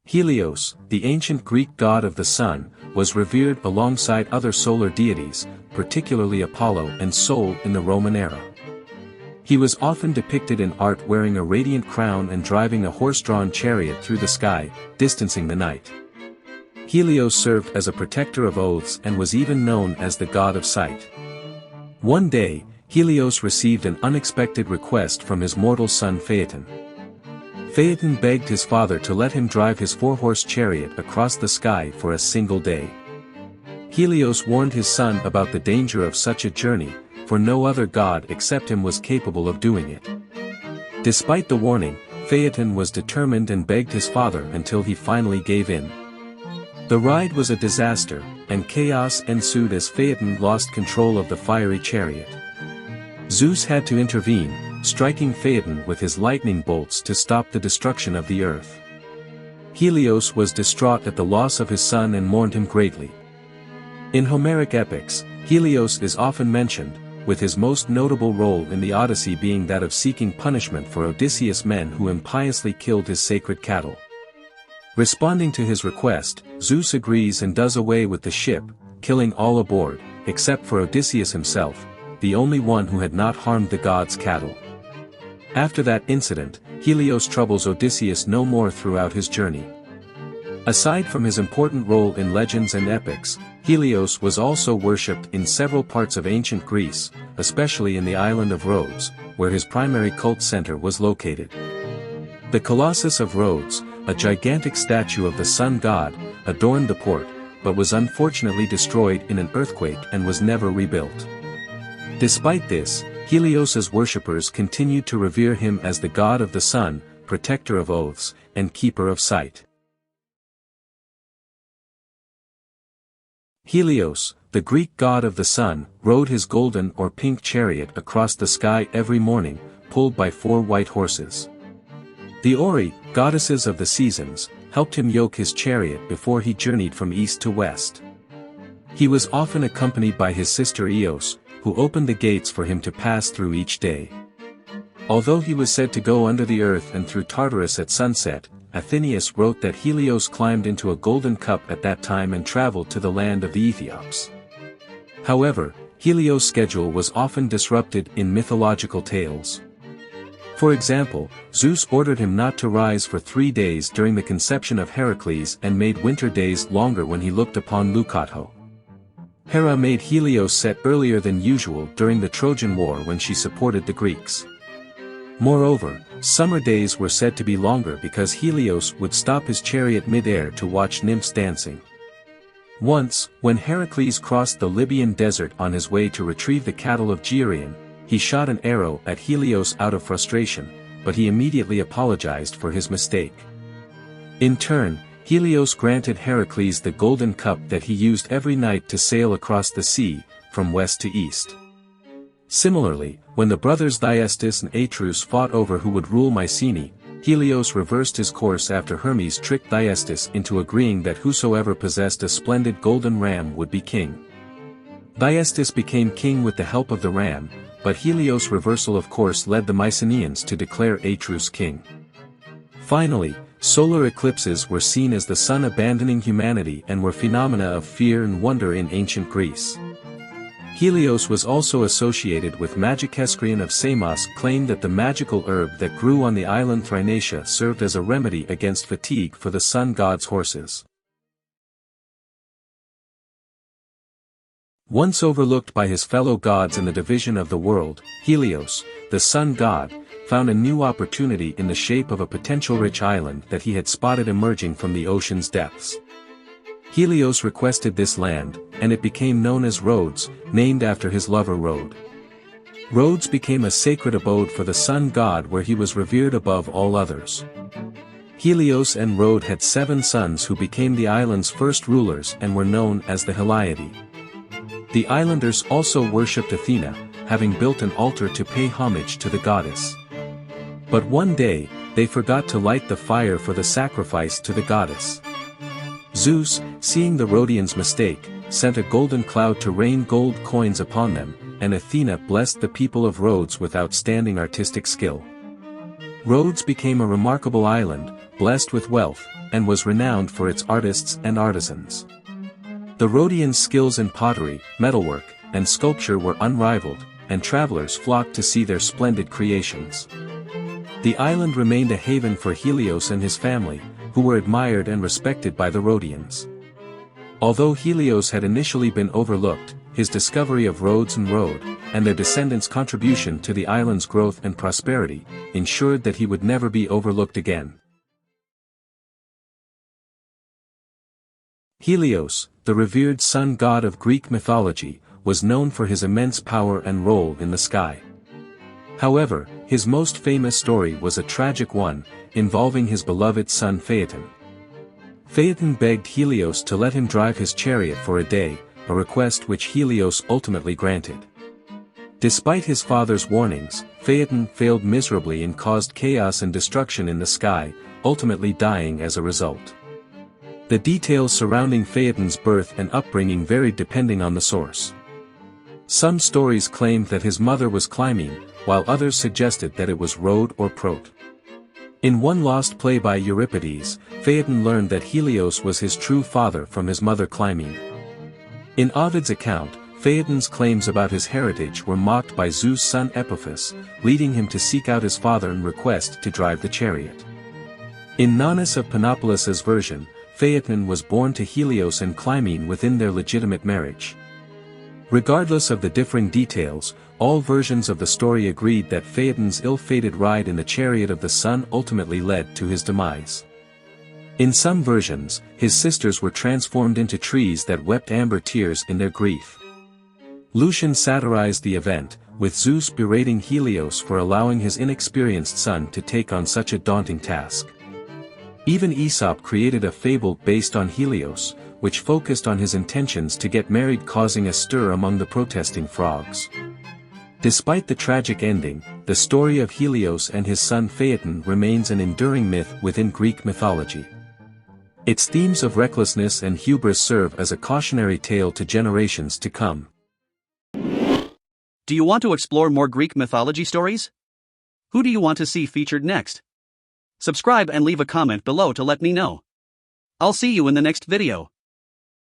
Helios, the ancient Greek god of the sun, was revered alongside other solar deities, particularly Apollo and Sol in the Roman era. He was often depicted in art wearing a radiant crown and driving a horse-drawn chariot through the sky, distancing the night. Helios served as a protector of oaths and was even known as the god of sight. One day, Helios received an unexpected request from his mortal son Phaeton. Phaeton begged his father to let him drive his four-horse chariot across the sky for a single day. Helios warned his son about the danger of such a journey, for no other god except him was capable of doing it. Despite the warning, Phaeton was determined and begged his father until he finally gave in. The ride was a disaster, and chaos ensued as Phaeton lost control of the fiery chariot. Zeus had to intervene, striking Phaeton with his lightning bolts to stop the destruction of the earth. Helios was distraught at the loss of his son and mourned him greatly. In Homeric epics, Helios is often mentioned, with his most notable role in the Odyssey being that of seeking punishment for Odysseus' men who impiously killed his sacred cattle. Responding to his request, Zeus agrees and does away with the ship, killing all aboard, except for Odysseus himself, the only one who had not harmed the god's cattle. After that incident, Helios troubles Odysseus no more throughout his journey. Aside from his important role in legends and epics, Helios was also worshipped in several parts of ancient Greece, especially in the island of Rhodes, where his primary cult center was located. The Colossus of Rhodes, a gigantic statue of the sun god, adorned the port, but was unfortunately destroyed in an earthquake and was never rebuilt. Despite this, Helios's worshippers continued to revere him as the god of the sun, protector of oaths, and keeper of sight. Helios, the Greek god of the sun, rode his golden or pink chariot across the sky every morning, pulled by 4 white horses. The Ori, goddesses of the seasons, helped him yoke his chariot before he journeyed from east to west. He was often accompanied by his sister Eos, who opened the gates for him to pass through each day. Although he was said to go under the earth and through Tartarus at sunset, Athenaeus wrote that Helios climbed into a golden cup at that time and traveled to the land of the Ethiops. However, Helios' schedule was often disrupted in mythological tales. For example, Zeus ordered him not to rise for 3 days during the conception of Heracles and made winter days longer when he looked upon Leucotho. Hera made Helios set earlier than usual during the Trojan War when she supported the Greeks. Moreover, summer days were said to be longer because Helios would stop his chariot mid-air to watch nymphs dancing. Once, when Heracles crossed the Libyan desert on his way to retrieve the cattle of Geryon, he shot an arrow at Helios out of frustration, but he immediately apologized for his mistake. In turn, Helios granted Heracles the golden cup that he used every night to sail across the sea, from west to east. Similarly, when the brothers Thyestes and Atreus fought over who would rule Mycenae, Helios reversed his course after Hermes tricked Thyestes into agreeing that whosoever possessed a splendid golden ram would be king. Thyestes became king with the help of the ram, but Helios' reversal of course led the Mycenaeans to declare Atreus king. Finally, solar eclipses were seen as the sun abandoning humanity and were phenomena of fear and wonder in ancient Greece. Helios was also associated with Magikescrion of Samos claimed that the magical herb that grew on the island Thrinacia served as a remedy against fatigue for the sun god's horses. Once overlooked by his fellow gods in the division of the world, Helios, the sun god, found a new opportunity in the shape of a potential rich island that he had spotted emerging from the ocean's depths. Helios requested this land, and it became known as Rhodes, named after his lover Rhode. Rhodes became a sacred abode for the sun god where he was revered above all others. Helios and Rhode had 7 sons who became the island's first rulers and were known as the Heliadae. The islanders also worshipped Athena, having built an altar to pay homage to the goddess. But one day, they forgot to light the fire for the sacrifice to the goddess. Zeus, seeing the Rhodians' mistake, sent a golden cloud to rain gold coins upon them, and Athena blessed the people of Rhodes with outstanding artistic skill. Rhodes became a remarkable island, blessed with wealth, and was renowned for its artists and artisans. The Rhodians' skills in pottery, metalwork, and sculpture were unrivaled, and travelers flocked to see their splendid creations. The island remained a haven for Helios and his family, who were admired and respected by the Rhodians. Although Helios had initially been overlooked, his discovery of Rhodes and Rhode, and their descendants' contribution to the island's growth and prosperity, ensured that he would never be overlooked again. Helios, the revered sun god of Greek mythology, was known for his immense power and role in the sky. However, his most famous story was a tragic one, involving his beloved son Phaeton. Phaeton begged Helios to let him drive his chariot for a day, a request which Helios ultimately granted. Despite his father's warnings, Phaeton failed miserably and caused chaos and destruction in the sky, ultimately dying as a result. The details surrounding Phaeton's birth and upbringing varied depending on the source. Some stories claimed that his mother was Clymene, while others suggested that it was Rhode or Prote. In one lost play by Euripides, Phaeton learned that Helios was his true father from his mother Clymene. In Ovid's account, Phaeton's claims about his heritage were mocked by Zeus' son Epiphus, leading him to seek out his father and request to drive the chariot. In Nonnus of Panopolis's version, Phaeton was born to Helios and Clymene within their legitimate marriage. Regardless of the differing details, all versions of the story agreed that Phaeton's ill-fated ride in the chariot of the sun ultimately led to his demise. In some versions, his sisters were transformed into trees that wept amber tears in their grief. Lucian satirized the event, with Zeus berating Helios for allowing his inexperienced son to take on such a daunting task. Even Aesop created a fable based on Helios, which focused on his intentions to get married, causing a stir among the protesting frogs. Despite the tragic ending, the story of Helios and his son Phaeton remains an enduring myth within Greek mythology. Its themes of recklessness and hubris serve as a cautionary tale to generations to come. Do you want to explore more Greek mythology stories? Who do you want to see featured next? Subscribe and leave a comment below to let me know. I'll see you in the next video.